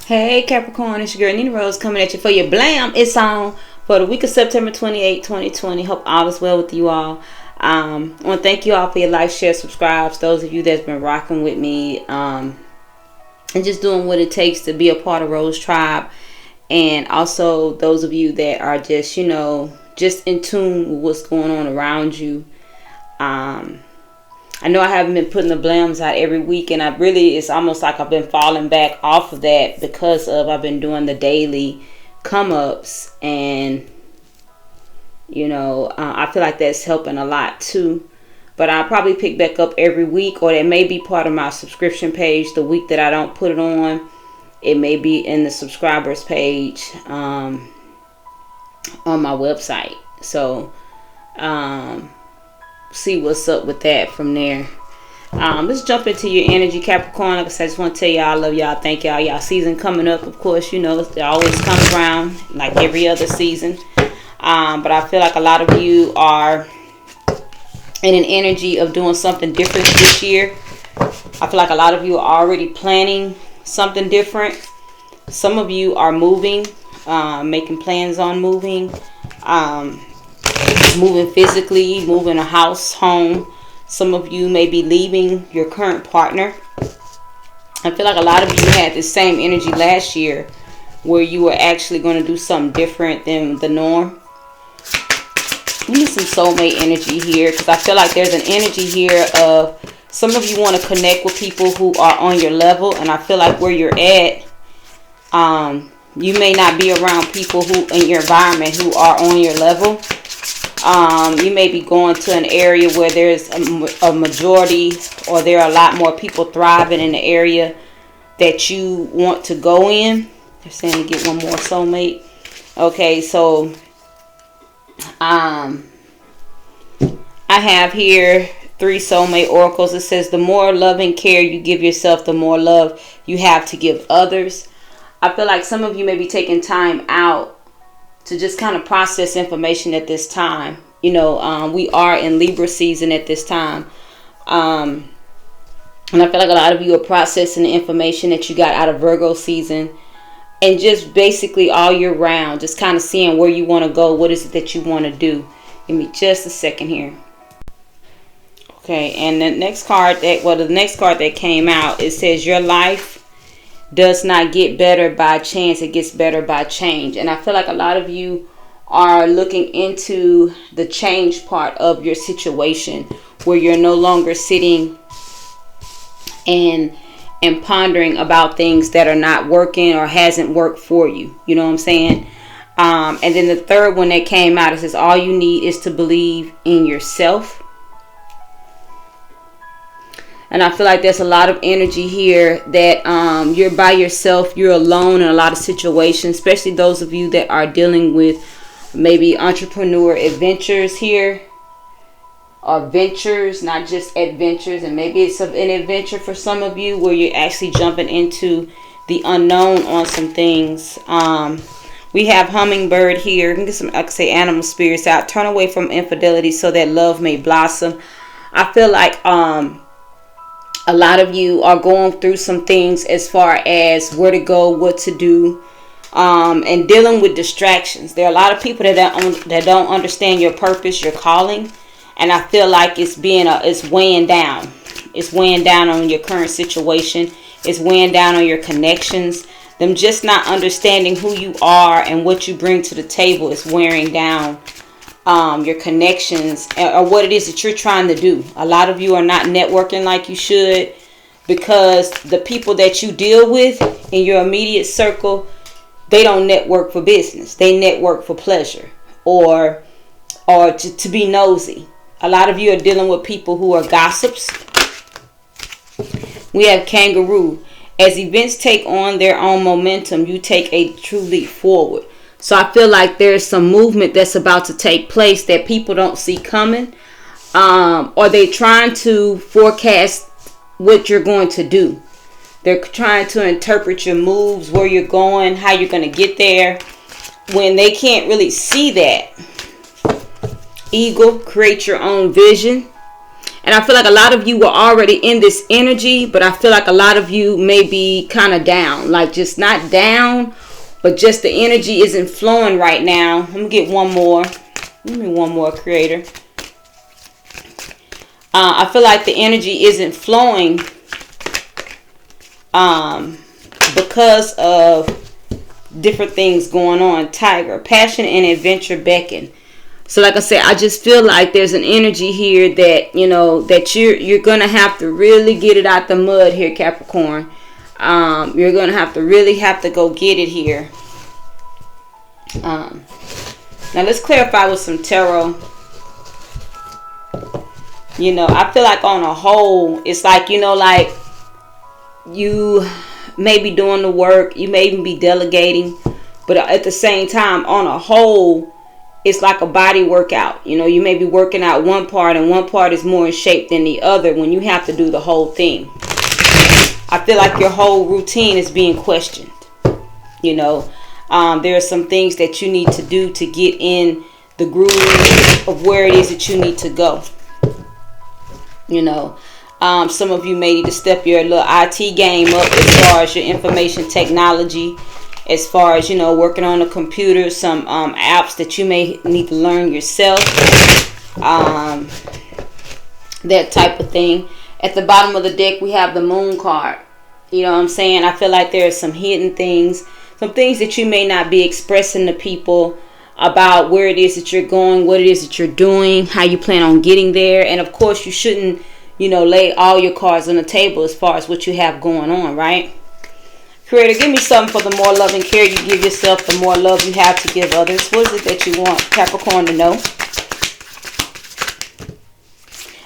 Hey Capricorn, it's your girl NeenaRose coming at you for your Blam. It's on for the week of September 28, 2020. Hope all is well with you all. I want to thank you all for your like, share, subscribes. Those of you that's been rocking with me and just doing what it takes to be a part of RoseTribe. And also those of you that are just, just in tune with what's going on around you. I know I haven't been putting the blams out every week, and it's almost like I've been falling back off of that because I've been doing the daily come-ups, and I feel like that's helping a lot too. But I'll probably pick back up every week, or that may be part of my subscription page. The week that I don't put it on, it may be in the subscribers page on my website. So see what's up with that from there. Let's jump into your energy, Capricorn. Like I said, I just want to tell y'all I love y'all. Thank y'all. Y'all season coming up, of course, it always comes around like every other season. But I feel like a lot of you are in an energy of doing something different this year. I feel like a lot of you are already planning something different. Some of you are moving, making plans on moving. Moving physically, moving a house, home. Some of you may be leaving your current partner. I feel like a lot of you had the same energy last year where you were actually going to do something different than the norm. We need some soulmate energy here, because I feel like there's an energy here of some of you want to connect with people who are on your level, and I feel like where you're at, you may not be around people who in your environment who are on your level. You may be going to an area where there's a majority, or there are a lot more people thriving in the area that you want to go in. They're saying to get one more soulmate. Okay, so I have here 3 soulmate oracles. It says the more love and care you give yourself, the more love you have to give others. I feel like some of you may be taking time out to just kind of process information at this time. We are in Libra season at this time. And I feel like a lot of you are processing the information that you got out of Virgo season. And just basically all year round, just kind of seeing where you want to go. What is it that you want to do? Give me just a second here. Okay, and the next card that came out, it says your life does not get better by chance, it gets better by change. And I feel like a lot of you are looking into the change part of your situation, where you're no longer sitting and pondering about things that are not working or hasn't worked for you. You know what I'm saying? And then the third one that came out, it says all you need is to believe in yourself. And I feel like there's a lot of energy here that you're by yourself, you're alone in a lot of situations, especially those of you that are dealing with maybe entrepreneur adventures here, or ventures, not just adventures. And maybe it's an adventure for some of you where you're actually jumping into the unknown on some things. We have hummingbird here. You can get some, like I say, animal spirits out. Turn away from infidelity so that love may blossom. I feel like a lot of you are going through some things as far as where to go, what to do, and dealing with distractions. There are a lot of people that don't understand your purpose, your calling, and I feel like it's weighing down. It's weighing down on your current situation. It's weighing down on your connections. Them just not understanding who you are and what you bring to the table is wearing down your connections, or what it is that you're trying to do. A lot of you are not networking like you should, because the people that you deal with in your immediate circle, they don't network for business. They network for pleasure, or to be nosy. A lot of you are dealing with people who are gossips. We have kangaroo. As events take on their own momentum, you take a true leap forward. So I feel like there's some movement that's about to take place that people don't see coming. Or they're trying to forecast what you're going to do. They're trying to interpret your moves, where you're going, how you're going to get there, when they can't really see that. Eagle, create your own vision. And I feel like a lot of you were already in this energy, but I feel like a lot of you may be kind of down. Like just not down, but just the energy isn't flowing right now. Let me get one more. Give me one more, creator. I feel like the energy isn't flowing because of different things going on. Tiger, passion and adventure beckon. So like I said, I just feel like there's an energy here that, you know, that you're going to have to really get it out the mud here, Capricorn. You're going to have to go get it here. Now let's clarify with some tarot. You know, I feel like on a whole, it's like, you know, like you may be doing the work, you may even be delegating, but at the same time, on a whole, it's like a body workout. You know, you may be working out one part and one part is more in shape than the other when you have to do the whole thing. I feel like your whole routine is being questioned. You know, there are some things that you need to do to get in the groove of where it is that you need to go. You know, some of you may need to step your little IT game up as far as your information technology, as far as, you know, working on the computer, some apps that you may need to learn yourself, that type of thing. At the bottom of the deck, we have the moon card. You know what I'm saying? I feel like there are some hidden things, some things that you may not be expressing to people about where it is that you're going, what it is that you're doing, how you plan on getting there. And of course, you shouldn't, you know, lay all your cards on the table as far as what you have going on, right? Creator, give me something for the more love and care you give yourself, the more love you have to give others. What is it that you want Capricorn to know?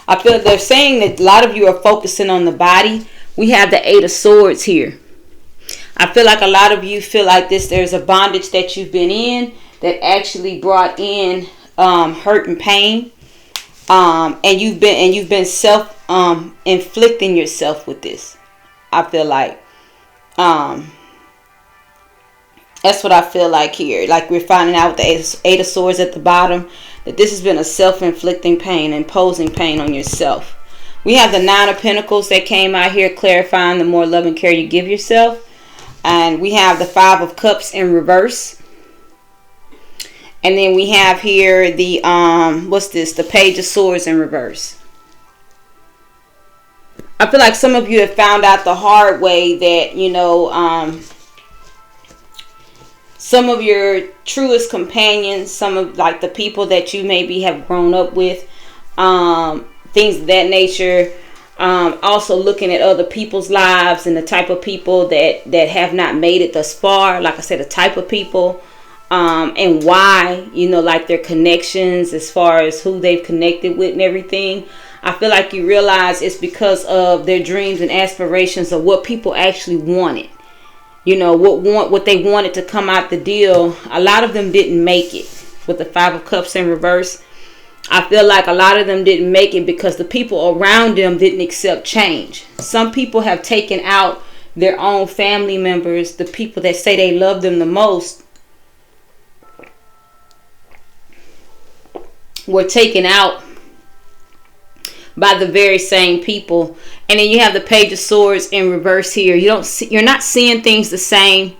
I feel they're saying that a lot of you are focusing on the body. We have the 8 of Swords here. I feel like a lot of you feel like there's a bondage that you've been in that actually brought in hurt and pain, and you've been self inflicting yourself with this. I feel like that's what I feel like here. Like we're finding out with the 8 of Swords at the bottom that this has been a self-inflicting pain, imposing pain on yourself. We have the 9 of Pentacles that came out here, clarifying the more love and care you give yourself. And we have the 5 of Cups in reverse. And then we have here the, what's this? The Page of Swords in reverse. I feel like some of you have found out the hard way that, you know, some of your truest companions, some of like the people that you maybe have grown up with, things of that nature. Also looking at other people's lives and the type of people that have not made it thus far. Like I said, the type of people. And why, you know, like their connections as far as who they've connected with and everything. I feel like you realize it's because of their dreams and aspirations of what people actually wanted. You know, what they wanted to come out the deal. A lot of them didn't make it with the 5 of Cups in reverse. I feel like a lot of them didn't make it because the people around them didn't accept change. Some people have taken out their own family members, the people that say they love them the most, were taken out by the very same people. And then you have the Page of Swords in reverse here. You're not seeing things the same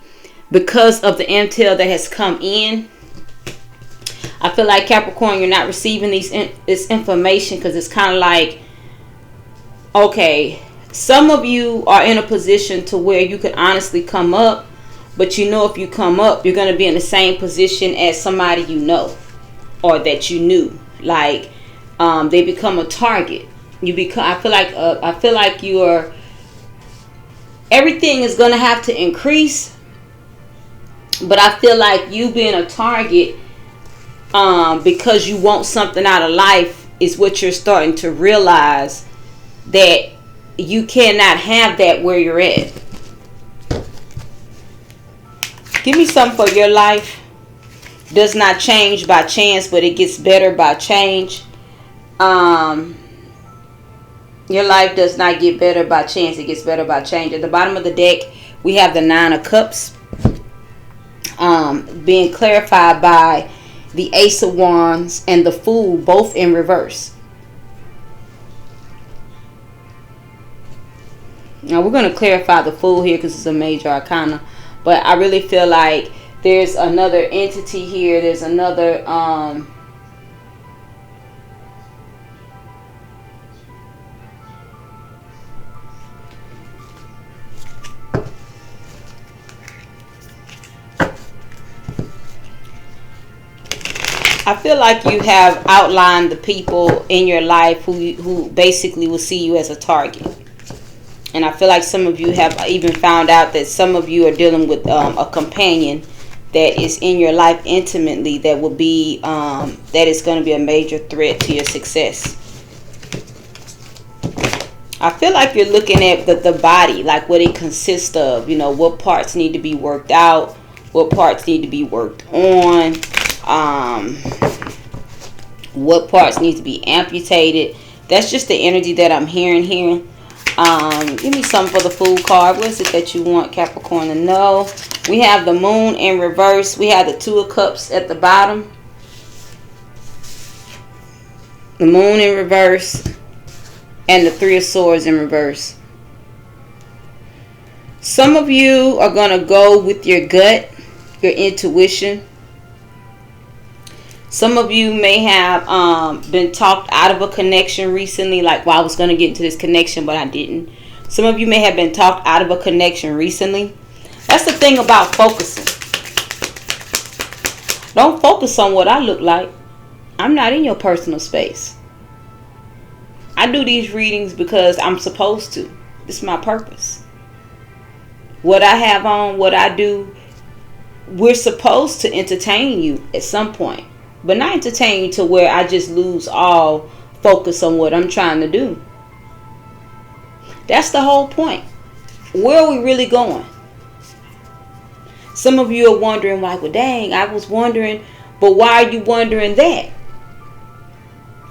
because of the intel that has come in. I feel like Capricorn, you're not receiving this information because it's kind of like, okay, some of you are in a position to where you could honestly come up, but you know if you come up, you're going to be in the same position as somebody you know or that you knew. Like they become a target. I feel like you are. Everything is going to have to increase, but I feel like you being a target, because you want something out of life, is what you're starting to realize, that you cannot have that where you're at. Give me something for your life. Does not change by chance, but it gets better by change. Your life does not get better by chance. It gets better by change. At the bottom of the deck, we have the 9 of Cups, being clarified by the Ace of Wands and the Fool, both in reverse. Now we're going to clarify the Fool here because it's a major arcana. But I really feel like there's another entity here. There's another... I feel like you have outlined the people in your life who basically will see you as a target. And I feel like some of you have even found out that some of you are dealing with a companion that is in your life intimately that will be, that is going to be a major threat to your success. I feel like you're looking at the body, like what it consists of. You know, what parts need to be worked out, what parts need to be worked on. What parts need to be amputated. That's just the energy that I'm hearing here. Give me something for the Fool card. What is it that you want Capricorn to know? We have the Moon in reverse. We have the Two of Cups at the bottom. The Moon in reverse. And the Three of Swords in reverse. Some of you are going to go with your gut, your intuition. Some of you may have been talked out of a connection recently. Like, well, I was going to get into this connection, but I didn't. Some of you may have been talked out of a connection recently. That's the thing about focusing. Don't focus on what I look like. I'm not in your personal space. I do these readings because I'm supposed to. It's my purpose. What I have on, what I do, we're supposed to entertain you at some point. But not entertain you to where I just lose all focus on what I'm trying to do. That's the whole point. Where are we really going? Some of you are wondering, like, well, dang, I was wondering, but why are you wondering that?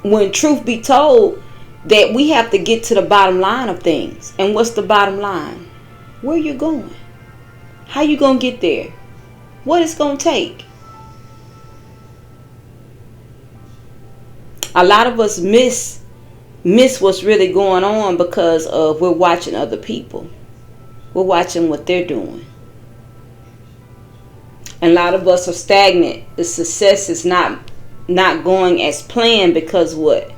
When truth be told, that we have to get to the bottom line of things. And what's the bottom line? Where you going? How you going to get there? What it's going to take? A lot of us miss what's really going on because of we're watching other people. We're watching what they're doing. And a lot of us are stagnant. The success is not going as planned because what?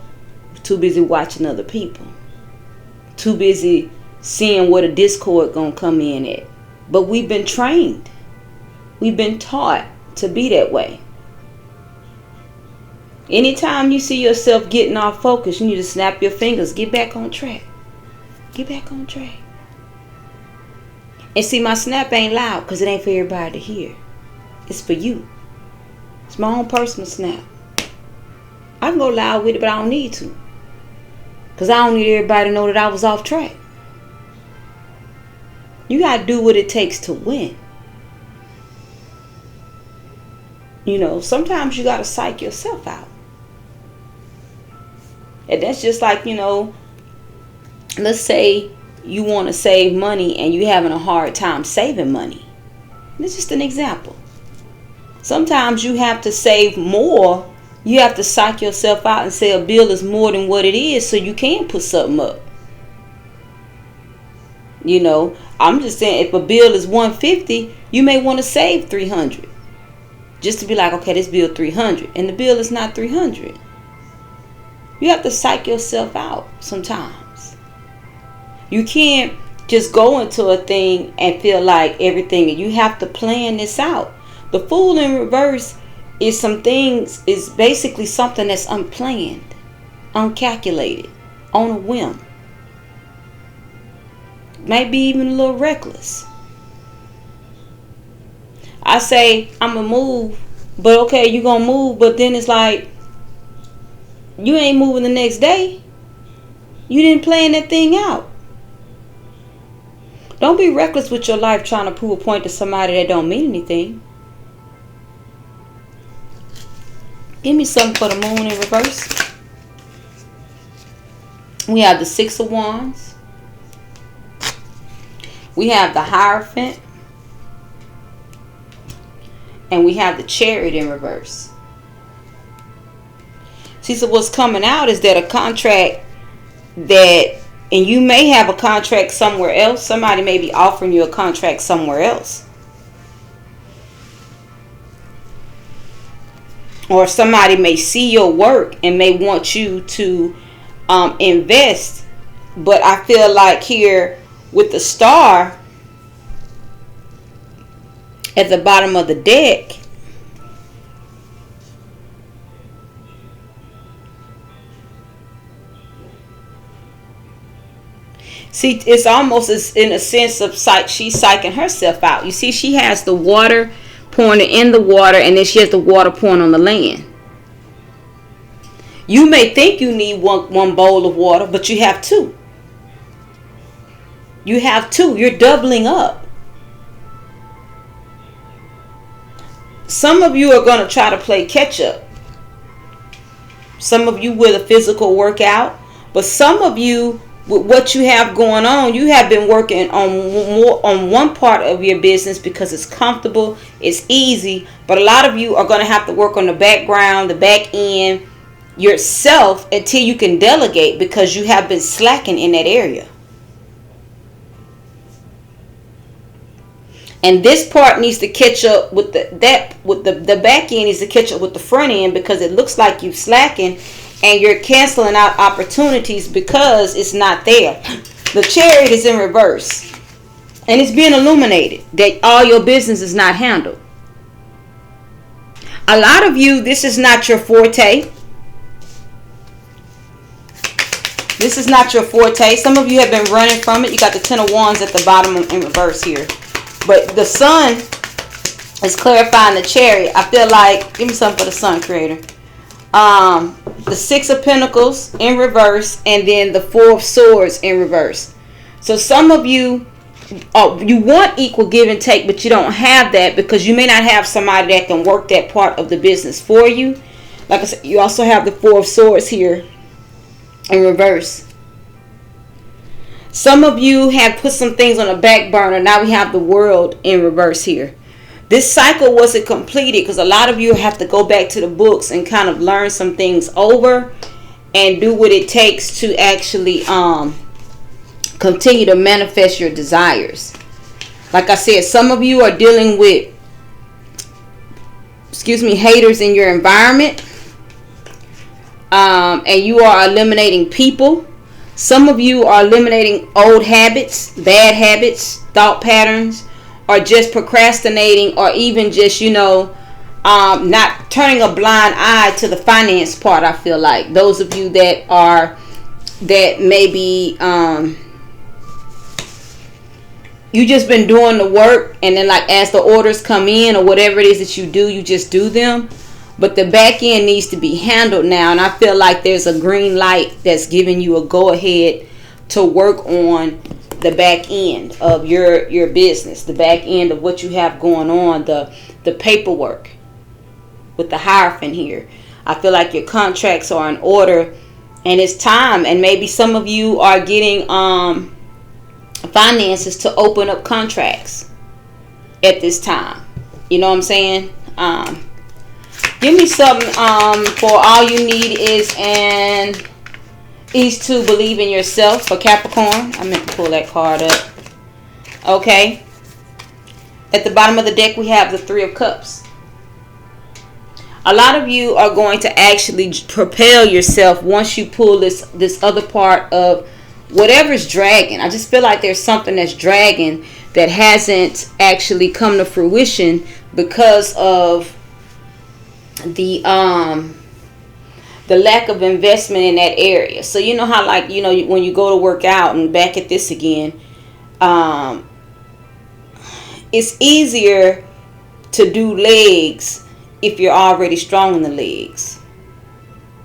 We're too busy watching other people. Too busy seeing where the discord gonna come in at. But we've been trained. We've been taught to be that way. Anytime you see yourself getting off focus, you need to snap your fingers. Get back on track. Get back on track. And see, my snap ain't loud because it ain't for everybody to hear. It's for you. It's my own personal snap. I can go loud with it, but I don't need to. Because I don't need everybody to know that I was off track. You got to do what it takes to win. You know, sometimes you got to psych yourself out. And that's just like, you know, let's say you want to save money and you're having a hard time saving money. This is just an example. Sometimes you have to save more. You have to psych yourself out and say a bill is more than what it is so you can put something up. You know, I'm just saying if a bill is $150, you may want to save $300. Just to be like, okay, this bill $300 and the bill is not $300. You have to psych yourself out sometimes. You can't just go into a thing and feel like everything. You have to plan this out. The Fool in reverse is is basically something that's unplanned, uncalculated, on a whim. Maybe even a little reckless. I say, I'm going to move, but okay, you're going to move, but then it's like, you ain't moving the next day. You didn't plan that thing out. Don't be reckless with your life trying to prove a point to somebody that don't mean anything. Give me something for the Moon in reverse. We have the Six of Wands. We have the Hierophant. And we have the Chariot in reverse. See, so what's coming out is that a contract that And you may have a contract somewhere else. Somebody may be offering you a contract somewhere else. Or somebody may see your work and may want you to invest. But I feel like here with the star at the bottom of the deck, see, it's almost as in a sense of she's psyching herself out. You see, she has the water pouring in the water, and then she has the water pouring on the land. You may think you need one bowl of water, but you have two. You have two. You're doubling up. Some of you are going to try to play catch up. Some of you with a physical workout, but some of you with what you have going on, you have been working on one part of your business because it's comfortable, it's easy, but a lot of you are going to have to work on the background, the back end, yourself until you can delegate because you have been slacking in that area. And this part needs to catch up with the back end needs to catch up with the front end because it looks like you're slacking and you're canceling out opportunities because it's not there. The Chariot is in reverse. And it's being illuminated that all your business is not handled. A lot of you, this is not your forte. This is not your forte. Some of you have been running from it. You got the Ten of Wands at the bottom in reverse here. But the Sun is clarifying the Chariot. I feel like, give me something for the Sun, Creator. The Six of Pentacles in reverse, and then the Four of Swords in reverse. So some of you, you want equal give and take, but you don't have that because you may not have somebody that can work that part of the business for you. Like I said, you also have the Four of Swords here in reverse. Some of you have put some things on the back burner. Now we have the World in reverse here. This cycle wasn't completed because a lot of you have to go back to the books and kind of learn some things over and do what it takes to actually continue to manifest your desires. Like I said, some of you are dealing with, haters in your environment. And you are eliminating people. Some of you are eliminating old habits, bad habits, thought patterns, or just procrastinating, or even just, not turning a blind eye to the finance part. I feel like those of you that maybe you just been doing the work, and then like as the orders come in or whatever it is that you do, you just do them. But the back end needs to be handled now, and I feel like there's a green light that's giving you a go ahead to work on the back end of your business, the back end of what you have going on, the paperwork with the Hierophant here. I feel like your contracts are in order, and it's time. And maybe some of you are getting finances to open up contracts at this time. You know what I'm saying? Give me something for all you need is ease to believe in yourself for Capricorn. I meant to pull that card up. Okay. At the bottom of the deck, we have the Three of Cups. A lot of you are going to actually propel yourself once you pull this other part of whatever's dragging. I just feel like there's something that's dragging that hasn't actually come to fruition because of the lack of investment in that area. So you know how, like, when you go to work out, and back at this again, it's easier to do legs if you're already strong in the legs.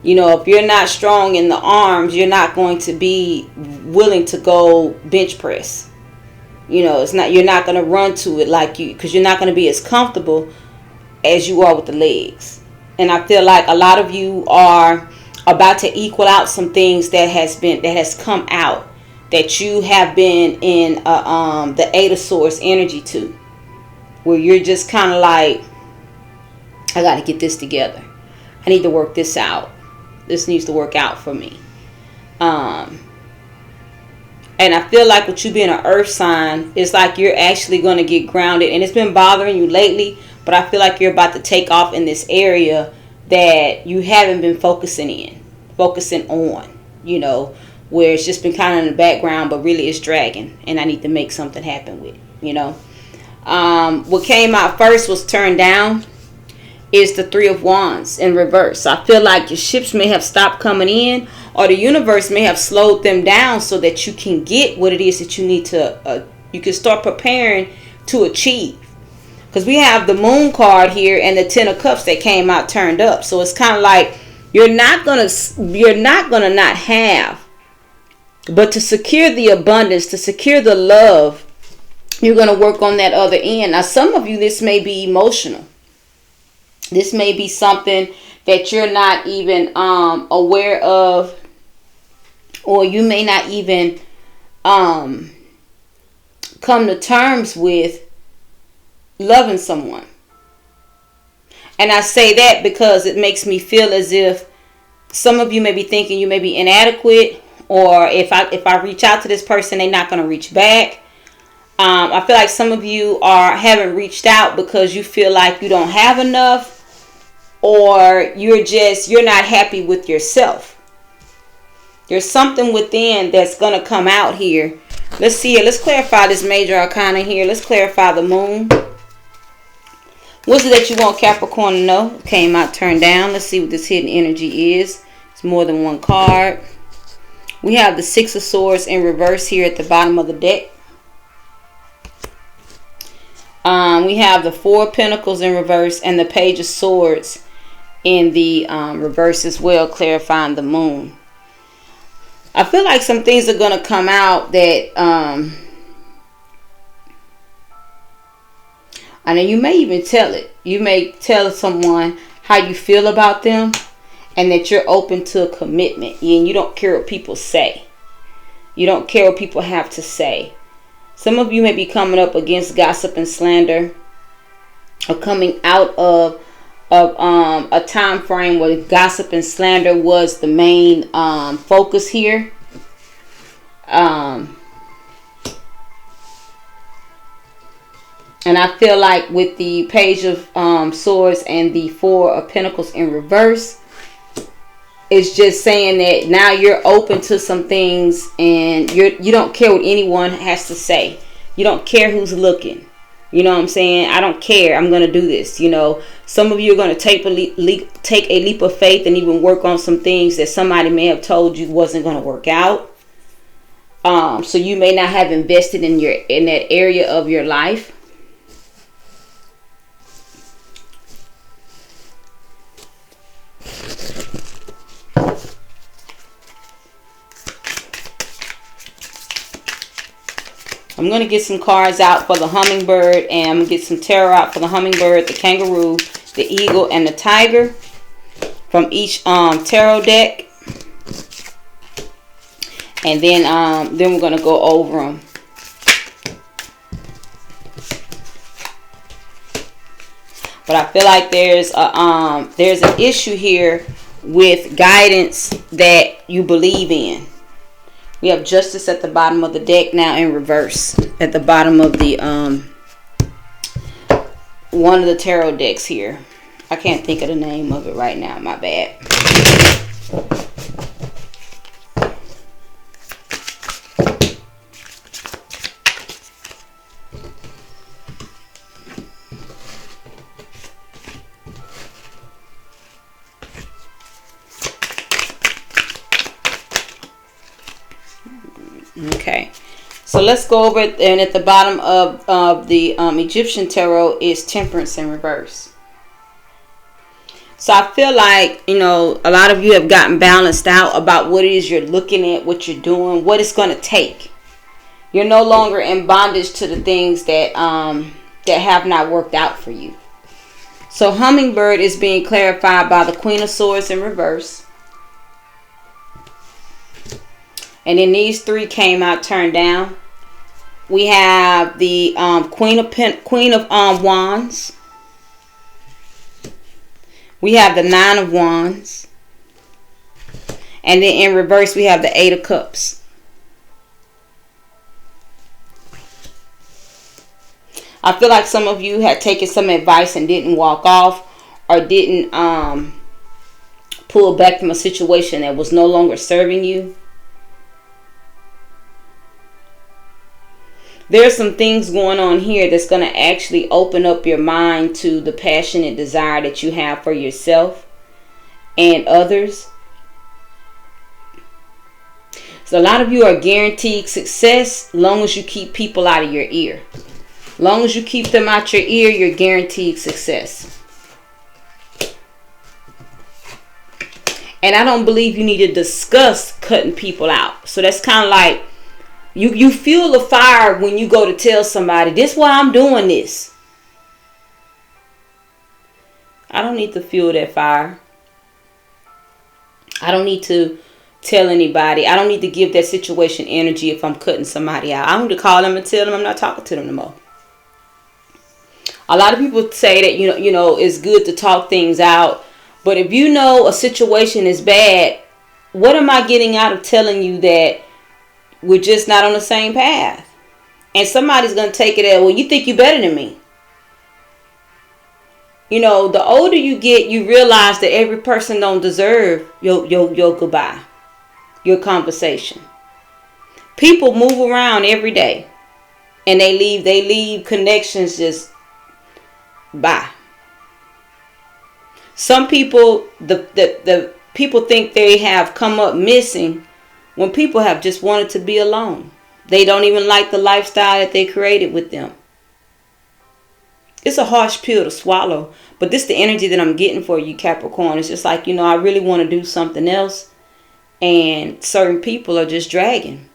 If you're not strong in the arms, you're not going to be willing to go bench press. You're not going to run to it because you're not going to be as comfortable as you are with the legs. And I feel like a lot of you are about to equal out some things that has come out that you have been in the Eight of Swords energy to, where you're just kind of like, I got to get this together. I need to work this out. This needs to work out for me. And I feel like with you being an earth sign, it's like you're actually going to get grounded. And it's been bothering you lately, but I feel like you're about to take off in this area that you haven't been focusing on, you know, where it's just been kind of in the background, but really it's dragging. And I need to make something happen with it, you know. What came out first was turned down. Is the Three of Wands in reverse. I feel like your ships may have stopped coming in, or the universe may have slowed them down so that you can get what it is that you need to, you can start preparing to achieve. Because we have the Moon card here and the Ten of Cups that came out turned up. So it's kind of like you're not gonna not have, but to secure the abundance, to secure the love, you're gonna work on that other end. Now, some of you, this may be emotional. This may be something that you're not even aware of, or you may not even come to terms with loving someone. And I say that because it makes me feel as if some of you may be thinking you may be inadequate, or if I reach out to this person, they're not going to reach back. I feel like some of you haven't reached out because you feel like you don't have enough, or you're not happy with yourself. There's something within that's going to come out here. Let's see it. Let's clarify this major arcana here. Let's clarify the Moon. What's it that you want Capricorn to know? Came out turned down. Let's see what this hidden energy is. It's more than one card. We have the Six of Swords in reverse here at the bottom of the deck. We have the Four of Pentacles in reverse and the Page of Swords in the reverse as well, clarifying the Moon. I feel like some things are going to come out that and then you may even tell it. You may tell someone how you feel about them and that you're open to a commitment, and you don't care what people say. You don't care what people have to say. Some of you may be coming up against gossip and slander, or coming out of a time frame where gossip and slander was the main focus here. And I feel like with the Page of Swords and the Four of Pentacles in reverse, it's just saying that now you're open to some things, and you don't care what anyone has to say. You don't care who's looking. You know what I'm saying? I don't care. I'm going to do this. You know, some of you are going to take a leap of faith and even work on some things that somebody may have told you wasn't going to work out. So you may not have invested in that area of your life. I'm going to get some cards out for the hummingbird, and I'm going to get some tarot out for the hummingbird, the kangaroo, the eagle, and the tiger from each tarot deck. And then we're going to go over them. But I feel like there's an issue here with guidance that you believe in. We have Justice at the bottom of the deck now in reverse. At the bottom of the one of the tarot decks here. I can't think of the name of it right now. My bad. Okay, so let's go over it. And at the bottom of the Egyptian tarot is Temperance in reverse. So I feel like, you know, a lot of you have gotten balanced out about what it is you're looking at, what you're doing, what it's going to take. You're no longer in bondage to the things that that have not worked out for you. So hummingbird is being clarified by the Queen of Swords in reverse. And then these three came out turned down. We have the Queen of Wands. We have the Nine of Wands. And then in reverse we have the Eight of Cups. I feel like some of you had taken some advice and didn't walk off, or didn't pull back from a situation that was no longer serving you. There's some things going on here that's going to actually open up your mind to the passionate desire that you have for yourself and others. So a lot of you are guaranteed success long as you keep people out of your ear. Long as you keep them out your ear, you're guaranteed success. And I don't believe you need to discuss cutting people out. So that's kind of like, you feel the fire when you go to tell somebody, this is why I'm doing this. I don't need to fuel that fire. I don't need to tell anybody. I don't need to give that situation energy if I'm cutting somebody out. I need to call them and tell them I'm not talking to them no more. A lot of people say that, you know, it's good to talk things out. But if you know a situation is bad, what am I getting out of telling you that we're just not on the same path? And somebody's going to take it as, well, you think you're better than me. You know, the older you get, you realize that every person don't deserve your goodbye, your conversation. People move around every day, and they leave connections just bye. Some people, the people think they have come up missing when people have just wanted to be alone. They don't even like the lifestyle that they created with them. It's a harsh pill to swallow, but this is the energy that I'm getting for you, Capricorn. It's just like, you know, I really want to do something else, and certain people are just dragging.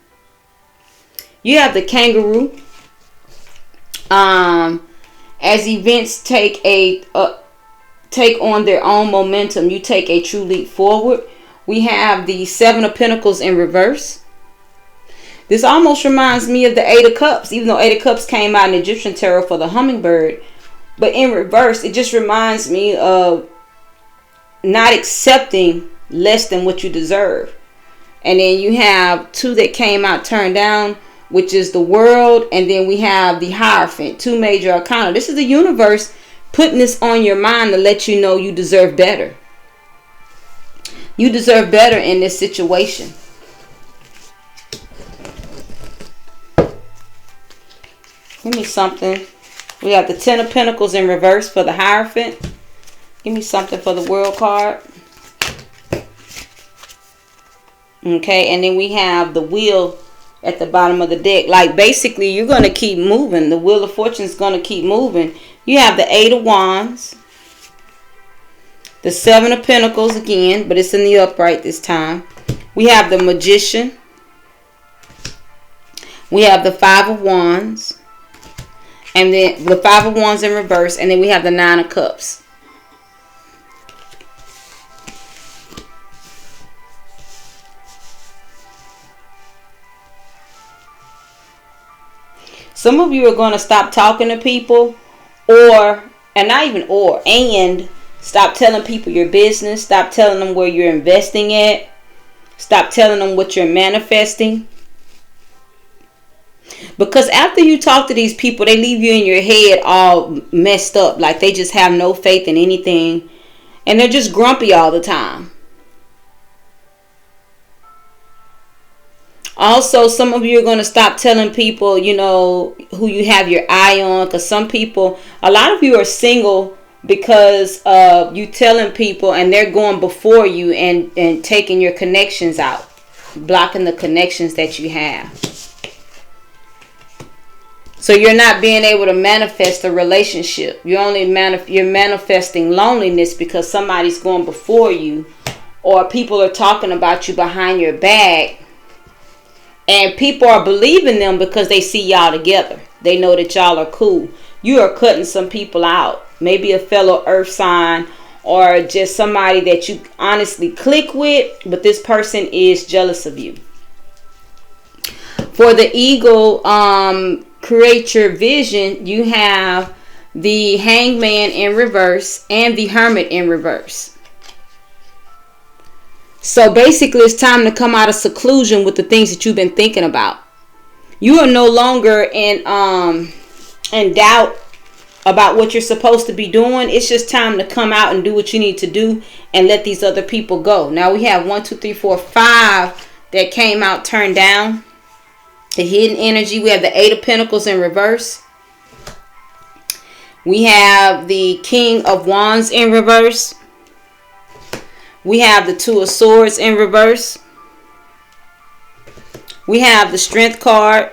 You have the kangaroo. As events take on their own momentum, you take a true leap forward. We have the Seven of Pentacles in reverse. This almost reminds me of the Eight of Cups, even though Eight of Cups came out in Egyptian tarot for the hummingbird. But in reverse, it just reminds me of not accepting less than what you deserve. And then you have two that came out turned down, which is the World, and then we have the Hierophant, two major arcana. This is the universe putting this on your mind to let you know you deserve better. You deserve better in this situation. Give me something. We have the Ten of Pentacles in reverse for the Hierophant. Give me something for the World card. Okay, and then we have the Wheel at the bottom of the deck. Like, basically, you're going to keep moving. The Wheel of Fortune is going to keep moving. You have the Eight of Wands. The Seven of Pentacles again, but it's in the upright this time. We have the Magician. We have the Five of Wands. And then the Five of Wands in reverse. And then we have the Nine of Cups. Some of you are going to stop talking to people, and stop telling people your business. Stop telling them where you're investing at. Stop telling them what you're manifesting. Because after you talk to these people, they leave you in your head all messed up. Like they just have no faith in anything. And they're just grumpy all the time. Also, some of you are going to stop telling people, you know, who you have your eye on. Because some people, a lot of you are single because you telling people and they're going before you and taking your connections out. Blocking the connections that you have. So you're not being able to manifest a relationship. You're manifesting loneliness because somebody's going before you. Or people are talking about you behind your back. And people are believing them because they see y'all together. They know that y'all are cool. You are cutting some people out. Maybe a fellow earth sign or just somebody that you honestly click with. But this person is jealous of you. For the Eagle, create your vision. You have the Hangman in reverse and the Hermit in reverse. So basically, it's time to come out of seclusion with the things that you've been thinking about. You are no longer in and doubt about what you're supposed to be doing, it's just time to come out and do what you need to do and let these other people go. Now we have 1, 2, 3, 4, 5 that came out turned down. The hidden energy. We have the 8 of Pentacles in reverse. We have the King of Wands in reverse. We have the 2 of Swords in reverse. We have the Strength card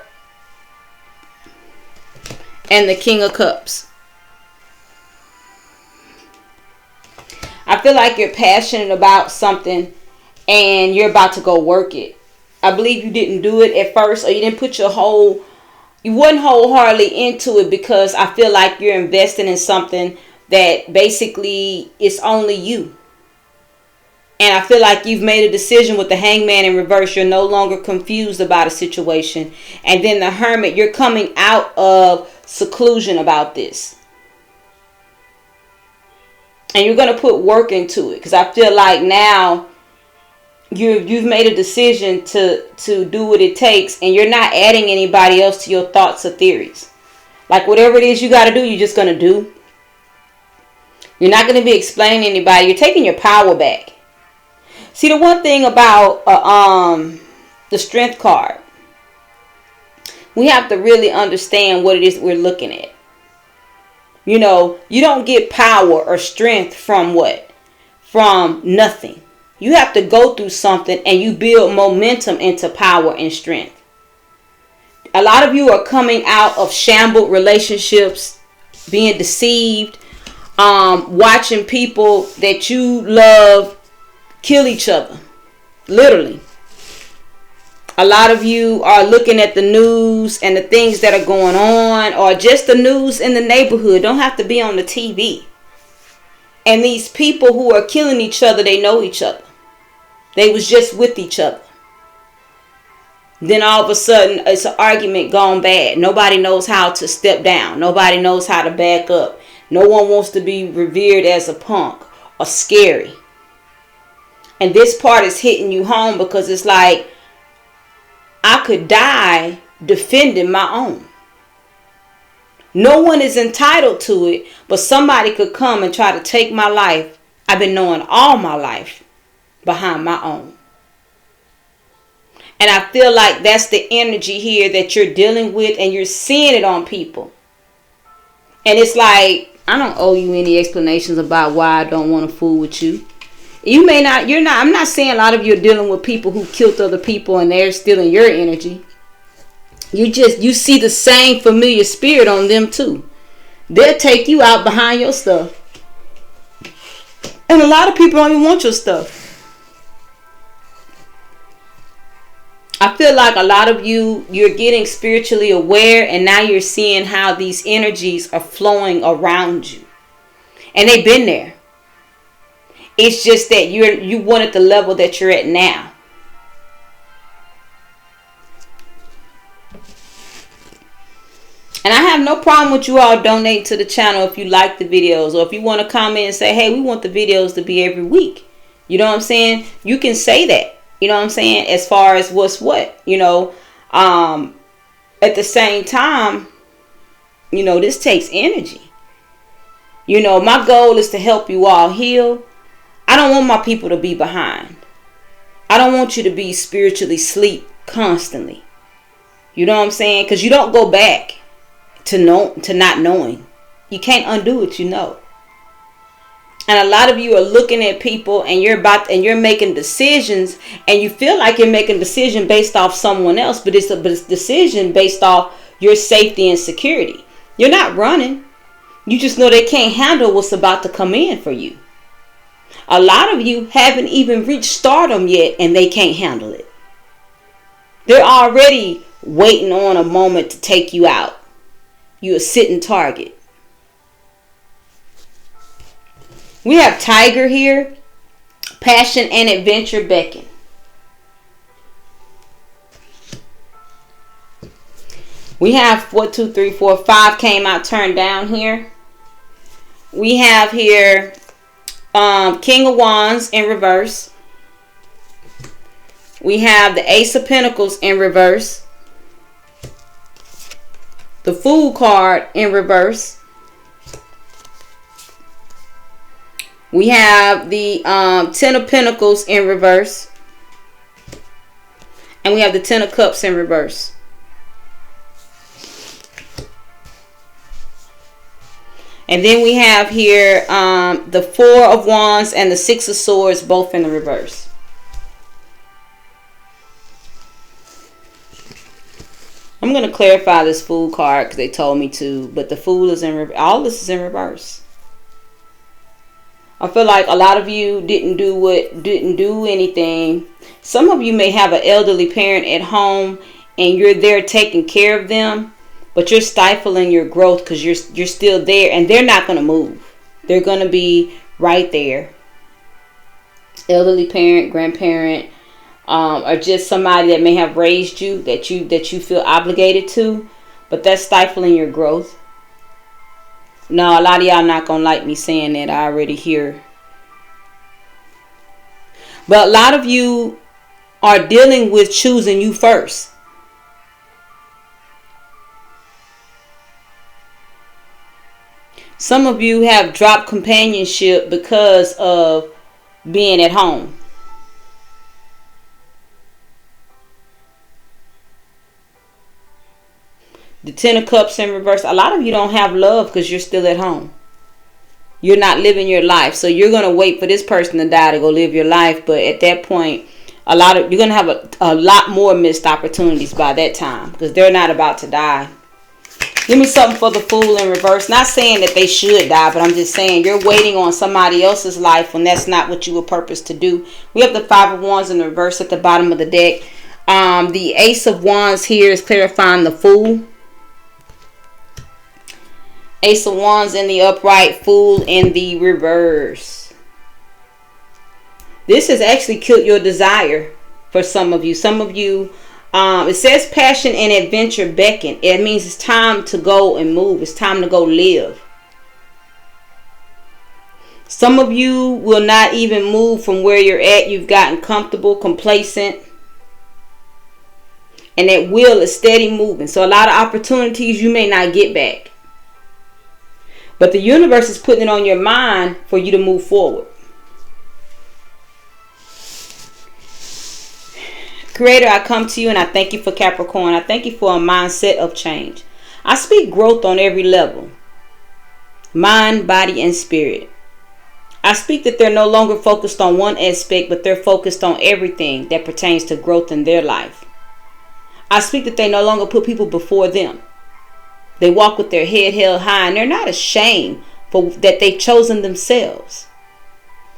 and the King of Cups. I feel like you're passionate about something and you're about to go work it. I believe you didn't do it at first, or you didn't put you wasn't wholeheartedly into it, because I feel like you're investing in something that basically is only you. And I feel like you've made a decision with the Hangman in reverse. You're no longer confused about a situation. And then the Hermit, you're coming out of seclusion about this. And you're going to put work into it, because I feel like now you've made a decision to do what it takes, and you're not adding anybody else to your thoughts or theories. Like whatever it is you got to do, you're just going to do. You're not going to be explaining to anybody. You're taking your power back. See, the one thing about the Strength card, we have to really understand what it is we're looking at. You know, you don't get power or strength from what? From nothing. You have to go through something, and you build momentum into power and strength. A lot of you are coming out of shambled relationships, being deceived, watching people that you love kill each other. Literally. A lot of you are looking at the news and the things that are going on, or just the news in the neighborhood. Don't have to be on the TV. And these people who are killing each other, they know each other. They was just with each other. Then all of a sudden, it's an argument gone bad. Nobody knows how to step down. Nobody knows how to back up. No one wants to be revered as a punk or scary. And this part is hitting you home, because it's like, I could die defending my own. No one is entitled to it, but somebody could come and try to take my life. I've been knowing all my life behind my own. And I feel like that's the energy here that you're dealing with, and you're seeing it on people. And it's like, I don't owe you any explanations about why I don't want to fool with you. You may not, I'm not saying a lot of you are dealing with people who killed other people and they're stealing your energy. You see the same familiar spirit on them too. They'll take you out behind your stuff. And a lot of people don't even want your stuff. I feel like a lot of you're getting spiritually aware, and now you're seeing how these energies are flowing around you. And they've been there. It's just that you want at the level that you're at now. And I have no problem with you all donating to the channel if you like the videos, or if you want to comment and say, hey, we want the videos to be every week. You know what I'm saying? You can say that. You know what I'm saying? As far as what's what, you know, at the same time, you know, this takes energy. You know, my goal is to help you all heal. I don't want my people to be behind. I don't want you to be spiritually asleep constantly. You know what I'm saying? Because you don't go back to not knowing. You can't undo what you know. And a lot of you are looking at people, and you're making decisions, and you feel like you're making a decision based off someone else, but it's a decision based off your safety and security. You're not running. You just know they can't handle what's about to come in for you. A lot of you haven't even reached stardom yet, and they can't handle it. They're already waiting on a moment to take you out. You're a sitting target. We have Tiger here. Passion and adventure beckon. We have 1, 2, 3, 4, 5 came out turned down here. We have here King of Wands in reverse. We have the Ace of Pentacles in reverse. The Fool card in reverse. We have the Ten of Pentacles in reverse. And we have the Ten of Cups in reverse. And then we have here the Four of Wands and the Six of Swords, both in the reverse. I'm going to clarify this Fool card because they told me to. But the Fool is in reverse. All this is in reverse. I feel like a lot of you didn't do anything. Some of you may have an elderly parent at home and you're there taking care of them, but you're stifling your growth because you're still there and they're not going to move. They're going to be right there. Elderly parent, grandparent, or just somebody that may have raised you that you feel obligated to, but that's stifling your growth. No, a lot of y'all not going to like me saying that. I already hear. But a lot of you are dealing with choosing you first. Some of you have dropped companionship because of being at home. The Ten of Cups in reverse. A lot of you don't have love because you're still at home. You're not living your life. So you're going to wait for this person to die to go live your life. But at that point, you're going to have a lot more missed opportunities by that time. Because they're not about to die. Give me something for the Fool in reverse. Not saying that they should die. But I'm just saying you're waiting on somebody else's life when that's not what you were purposed to do. We have the Five of Wands in the reverse at the bottom of the deck. The Ace of Wands here is clarifying the Fool. Ace of Wands in the upright, Fool in the reverse. This has actually killed your desire for some of you. Some of you, it says passion and adventure beckon. It means it's time to go and move. It's time to go live. Some of you will not even move from where you're at. You've gotten comfortable, complacent. And that will is steady moving. So a lot of opportunities you may not get back. But the universe is putting it on your mind for you to move forward. Creator, I come to you and I thank you for Capricorn. I thank you for a mindset of change. I speak growth on every level. Mind, body, and spirit. I speak that they're no longer focused on one aspect, but they're focused on everything that pertains to growth in their life. I speak that they no longer put people before them. They walk with their head held high and they're not ashamed for that they've chosen themselves.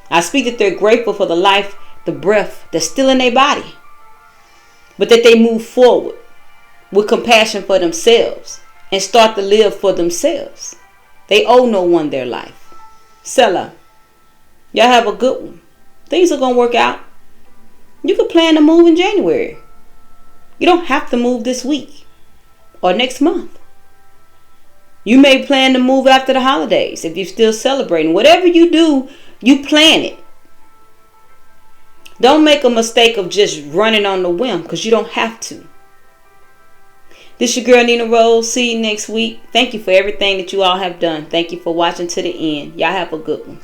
I speak that they're grateful for the life, the breath that's still in their body. But that they move forward with compassion for themselves and start to live for themselves. They owe no one their life. Selah. Y'all have a good one. Things are going to work out. You can plan to move in January. You don't have to move this week or next month. You may plan to move after the holidays if you're still celebrating. Whatever you do, you plan it. Don't make a mistake of just running on the whim because you don't have to. This your girl NeenaRose. See you next week. Thank you for everything that you all have done. Thank you for watching to the end. Y'all have a good one.